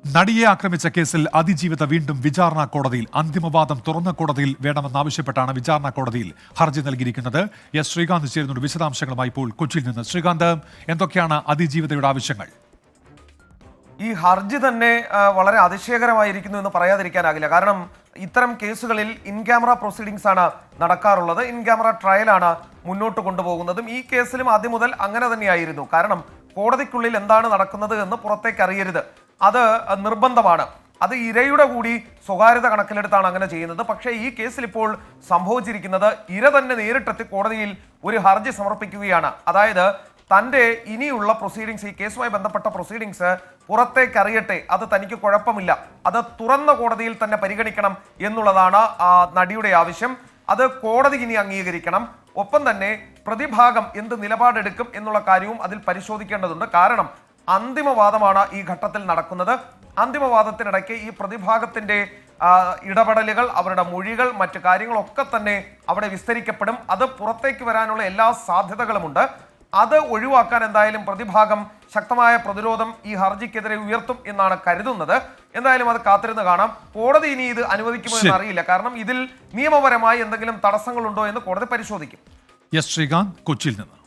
നടിയെ ആക്രമിച്ച കേസിൽ അതിജീവിത വീണ്ടും വിചാരണ കോടതിയിൽ. അന്തിമവാദം തുറന്ന കോടതിയിൽ വേണമെന്നാവശ്യപ്പെട്ടാണ് വിചാരണ കോടതിയിൽ ഹർജി നൽകിയിരിക്കുന്നത്. എസ് ശ്രീകാന്ത് ചേരുന്നുണ്ട് വിശദാംശങ്ങളുമായി ഇപ്പോൾ കൊച്ചിയിൽ നിന്ന്. ശ്രീകാന്ത്, എന്തൊക്കെയാണ് അതിജീവിതയുടെ ആവശ്യങ്ങൾ? ഈ ഹർജി തന്നെ വളരെ അതിശയകരമായിരിക്കുന്നു എന്ന് പറയാതിരിക്കാനാകില്ല. കാരണം ഇത്തരം കേസുകളിൽ ഇൻ ക്യാമറ പ്രൊസീഡിങ്സ് ആണ് നടക്കാറുള്ളത്. ഇൻ ക്യാമറ ട്രയലാണ് മുന്നോട്ട് കൊണ്ടുപോകുന്നതും. ഈ കേസിലും ആദ്യം മുതൽ അങ്ങനെ തന്നെയായിരുന്നു. കാരണം കോടതിക്കുള്ളിൽ എന്താണ് നടക്കുന്നത് എന്ന് പുറത്തേക്ക് അറിയരുത്, അത് നിർബന്ധമാണ്. അത് ഇരയുടെ കൂടി സ്വകാര്യത കണക്കിലെടുത്താണ് അങ്ങനെ ചെയ്യുന്നത്. പക്ഷേ ഈ കേസിൽ ഇപ്പോൾ സംഭവിച്ചിരിക്കുന്നത് ഇര തന്നെ നേരിട്ടെത്തി കോടതിയിൽ ഒരു ഹർജി സമർപ്പിക്കുകയാണ്. അതായത് തൻ്റെ ഇനിയുള്ള പ്രൊസീഡിങ്സ്, ഈ കേസുമായി ബന്ധപ്പെട്ട പ്രൊസീഡിങ്സ് പുറത്തേക്ക് അറിയട്ടെ, അത് തനിക്ക് കുഴപ്പമില്ല, അത് തുറന്ന കോടതിയിൽ തന്നെ പരിഗണിക്കണം എന്നുള്ളതാണ് നടിയുടെ ആവശ്യം. അത് കോടതി ഇനി അംഗീകരിക്കണം. ഒപ്പം തന്നെ പ്രതിഭാഗം എന്ത് നിലപാടെടുക്കും എന്നുള്ള കാര്യവും അതിൽ പരിശോധിക്കേണ്ടതുണ്ട്. കാരണം അന്തിമവാദമാണ് ഈ ഘട്ടത്തിൽ നടക്കുന്നത്. അന്തിമവാദത്തിനിടയ്ക്ക് ഈ പ്രതിഭാഗത്തിന്റെ ഇടപെടലുകൾ, അവരുടെ മൊഴികൾ, മറ്റു കാര്യങ്ങളൊക്കെ തന്നെ അവിടെ വിസ്തരിക്കപ്പെടും. അത് പുറത്തേക്ക് വരാനുള്ള എല്ലാ സാധ്യതകളുമുണ്ട്. അത് ഒഴിവാക്കാൻ എന്തായാലും പ്രതിഭാഗം ശക്തമായ പ്രതിരോധം ഈ ഹർജിക്കെതിരെ ഉയർത്തും എന്നാണ് കരുതുന്നത്. എന്തായാലും അത് കാത്തിരുന്ന് കാണാം. കോടതി ഇനി ഇത് അനുവദിക്കുമോ എന്ന് അറിയില്ല. കാരണം ഇതിൽ നിയമപരമായി എന്തെങ്കിലും തടസ്സങ്ങളുണ്ടോ എന്ന് കോടതി പരിശോധിക്കും. എസ് ശ്രീകാന്ത്, കൊച്ചിയിൽ നിന്ന്.